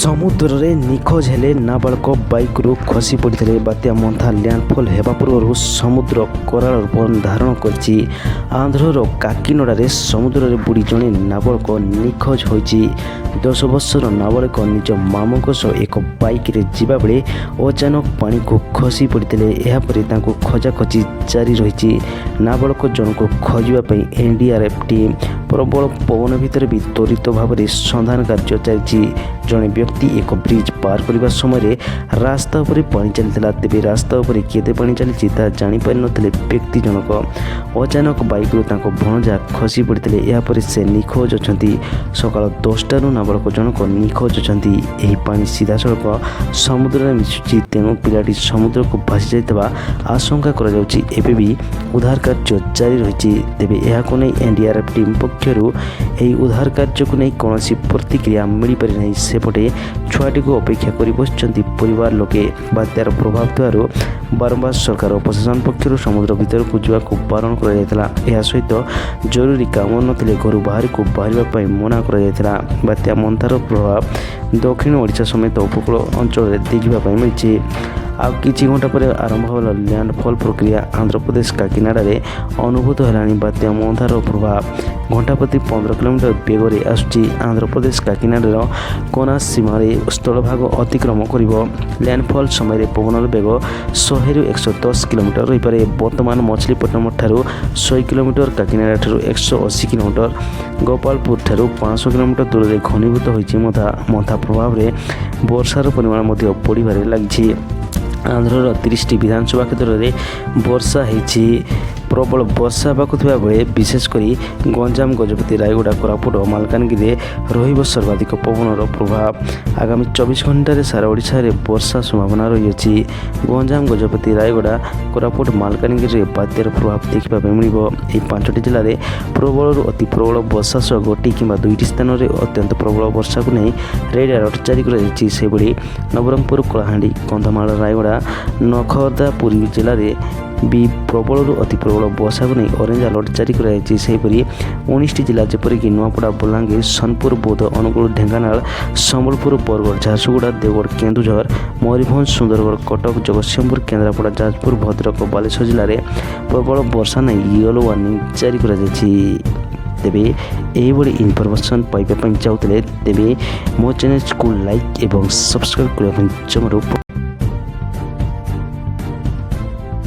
ସମୁଦ୍ରରେ ନିଖୋଜ ହେଲେ ନାବାଳକ ବାଇକ୍ରୁ ଖସି ପଡ଼ିଥିଲେ। ବାତ୍ୟା ମନ୍ଥା ଲ୍ୟାଣ୍ଡଫଲ୍ ହେବା ପୂର୍ବରୁ ସମୁଦ୍ର କରାଳ ରୂପ ଧାରଣ କରିଛି। ଆନ୍ଧ୍ରର କାକିନଡ଼ାରେ ସମୁଦ୍ରରେ ବୁଡ଼ି ଜଣେ ନାବାଳକ ନିଖୋଜ ହୋଇଛି। 10 ବର୍ଷର ନାବାଳକ ନିଜ ମାମୁଙ୍କ ସହ ଏକ ବାଇକ୍ରେ ଯିବାବେଳେ ଅଚାନକ ପାଣିକୁ ଖସି ପଡ଼ିଥିଲେ। ଏହାପରେ ତାଙ୍କୁ ଖୋଜାଖୋଜି ଜାରି ରହିଛି। ନାବାଳକ ଜଣଙ୍କୁ ଖୋଜିବା ପାଇଁ ଏନ୍ଡିଆର୍ଏଫ୍ ଟିମ୍ ପ୍ରବଳ ପବନ ଭିତରେ ବି ତ୍ୱରିତ ଭାବରେ ସନ୍ଧାନ କାର୍ଯ୍ୟ ଚାଲିଛି। ଜଣେ ବ୍ୟକ୍ତି ଏକ ବ୍ରିଜ୍ ପାର କରିବା ସମୟରେ ରାସ୍ତା ଉପରେ ପାଣି ଚାଲିଥିଲା। ତେବେ ରାସ୍ତା ଉପରେ କେତେ ପାଣି ଚାଲିଛି ତାହା ଜାଣିପାରିନଥିଲେ ବ୍ୟକ୍ତି ଜଣକ। ଅଚାନକ ବାଇକ୍ରୁ ତାଙ୍କ ଭଣଜା ଖସି ପଡ଼ିଥିଲେ। ଏହାପରେ ସେ ନିଖୋଜ ଅଛନ୍ତି। ସକାଳ 10ଟାରୁ ନାବାଳକ ଜଣକ ନିଖୋଜ ଅଛନ୍ତି। ଏହି ପାଣି ସିଧାସଳଖ ସମୁଦ୍ରରେ ମିଶୁଛି, ତେଣୁ ପିଲାଟି ସମୁଦ୍ରକୁ ଭାସି ଯାଇଥିବା ଆଶଙ୍କା କରାଯାଉଛି। ଏବେ ବି ଉଦ୍ଧାର କାର୍ଯ୍ୟ ଜାରି ରହିଛି। ତେବେ ଏହାକୁ ନେଇ ଏନ୍ଡିଆର୍ଏଫ୍ ଟିମ୍ ପକ୍ଷରୁ ଏହି ଉଦ୍ଧାର କାର୍ଯ୍ୟକୁ ନେଇ କୌଣସି ପ୍ରତିକ୍ରିୟା ମିଳିପାରି ନାହିଁ। ସେପଟେ ଛୁଆଟିକୁ ଅପେକ୍ଷା କରି ବସିଛନ୍ତି ପରିବାର ଲୋକେ। ବାତ୍ୟାର ପ୍ରଭାବ ଥିବାରୁ ବାରମ୍ବାର ସରକାର ଓ ପ୍ରଶାସନ ପକ୍ଷରୁ ସମୁଦ୍ର ଭିତରକୁ ଯିବାକୁ ବାରଣ କରାଯାଇଥିଲା। ଏହା ସହିତ ଜରୁରୀ କାମ ନଥିଲେ ଘରୁ ବାହାରକୁ ବାହାରିବା ପାଇଁ ମନା କରାଯାଇଥିଲା। ବାତ୍ୟା ମନ୍ଥାର ପ୍ରଭାବ ଦକ୍ଷିଣ ଓଡ଼ିଶା ସମେତ ଉପକୂଳ ଅଞ୍ଚଳରେ ଦେଖିବା ପାଇଁ ମିଳିଛି। ଆଉ କିଛି ଘଣ୍ଟା ପରେ ଆରମ୍ଭ ହେଲା ଲ୍ୟାଣ୍ଡଫଲ୍ ପ୍ରକ୍ରିୟା। ଆନ୍ଧ୍ରପ୍ରଦେଶ କାକିନାଡ଼ାରେ ଅନୁଭୂତ ହେଲାଣି ବାତ୍ୟା ମନ୍ଥାର ପ୍ରଭାବ। ଘଣ୍ଟା ପ୍ରତି 15 କିଲୋମିଟର ବେଗରେ ଆସୁଛି। ଆନ୍ଧ୍ରପ୍ରଦେଶ କାକିନାଡ଼ାର କୋନା ସୀମାରେ ସ୍ଥଳଭାଗ ଅତିକ୍ରମ କରିବ। ଲ୍ୟାଣ୍ଡଫଲ୍ ସମୟରେ ପବନର ବେଗ 100ରୁ 110 କିଲୋମିଟର ରହିପାରେ। ବର୍ତ୍ତମାନ ମଛଲିପଟ୍ଟନମ ଠାରୁ 100 କିଲୋମିଟର, କାକିନାଡ଼ା ଠାରୁ 180 କିଲୋମିଟର, ଗୋପାଳପୁର ଠାରୁ 500 କିଲୋମିଟର ଦୂରରେ ଘନୀଭୂତ ହୋଇଛି ମନ୍ଥା ପ୍ରଭାବରେ ବର୍ଷାର ପରିମାଣ ମଧ୍ୟ ବଢ଼ିବାରେ ଲାଗିଛି। ଆନ୍ଧ୍ରର 30ଟି ବିଧାନସଭା କ୍ଷେତ୍ରରେ ବର୍ଷା ହେଇଛି। ପ୍ରବଳ ବର୍ଷା ହେବାକୁ ଥିବା ବେଳେ ବିଶେଷ କରି ଗଞ୍ଜାମ, ଗଜପତି, ରାୟଗଡ଼ା, କୋରାପୁଟ ଓ ମାଲକାନଗିରିରେ ରହିବ ସର୍ବାଧିକ ପବନର ପ୍ରଭାବ। ଆଗାମୀ 24 ଘଣ୍ଟାରେ ସାରା ଓଡ଼ିଶାରେ ବର୍ଷା ସମ୍ଭାବନା ରହିଅଛି। ଗଞ୍ଜାମ, ଗଜପତି, ରାୟଗଡ଼ା, କୋରାପୁଟ, ମାଲକାନଗିରିରେ ବାତ୍ୟାର ପ୍ରଭାବ ଦେଖିବା ପାଇଁ ମିଳିବ। ଏହି 5ଟି ଜିଲ୍ଲାରେ ପ୍ରବଳରୁ ଅତି ପ୍ରବଳ ବର୍ଷା ସହ ଗୋଟିଏ କିମ୍ବା 2ଟି ସ୍ଥାନରେ ଅତ୍ୟନ୍ତ ପ୍ରବଳ ବର୍ଷାକୁ ନେଇ ରେଡ୍ ଆଲର୍ଟ ଜାରି କରାଯାଇଛି। ସେହିଭଳି ନବରଙ୍ଗପୁର, କଳାହାଣ୍ଡି, କନ୍ଧମାଳ, ରାୟଗଡ଼ା, ନଖୋର୍ଦ୍ଧା, ପୁରୀ ଜିଲ୍ଲାରେ ବି ପ୍ରବଳରୁ ଅତି ପ୍ରବଳ ବର୍ଷାକୁ ନେଇ ଅରେଞ୍ଜ ଆଲର୍ଟ ଜାରି କରାଯାଇଛି। ସେହିପରି 19ଟି ଜିଲ୍ଲା ଯେପରିକି ନୂଆପଡ଼ା, ବଲାଙ୍ଗୀର, ସୋନପୁର, ବୌଦ୍ଧ, ଅନୁଗୁଳ, ଢେଙ୍କାନାଳ, ସମ୍ବଲପୁର, ବରଗଡ଼, ଝାରସୁଗୁଡ଼ା, ଦେଓଗଡ଼, କେନ୍ଦୁଝର, ମୟୂରଭଞ୍ଜ, ସୁନ୍ଦରଗଡ଼, କଟକ, ଜଗତସିଂହପୁର, କେନ୍ଦ୍ରାପଡ଼ା, ଯାଜପୁର, ଭଦ୍ରକ ଓ ବାଲେଶ୍ୱର ଜିଲ୍ଲାରେ ପ୍ରବଳ ବର୍ଷା ନେଇ ୟେଲୋ ୱାର୍ଣ୍ଣିଂ ଜାରି କରାଯାଇଛି। ତେବେ ଏହିଭଳି ଇନଫର୍ମେସନ୍ ପାଇବା ପାଇଁ ଚାହୁଁଥିଲେ ତେବେ ମୋ ଚ୍ୟାନେଲକୁ ଲାଇକ୍ ଏବଂ ସବସ୍କ୍ରାଇବ୍ କରିବା ପାଇଁ ଜମାରୁ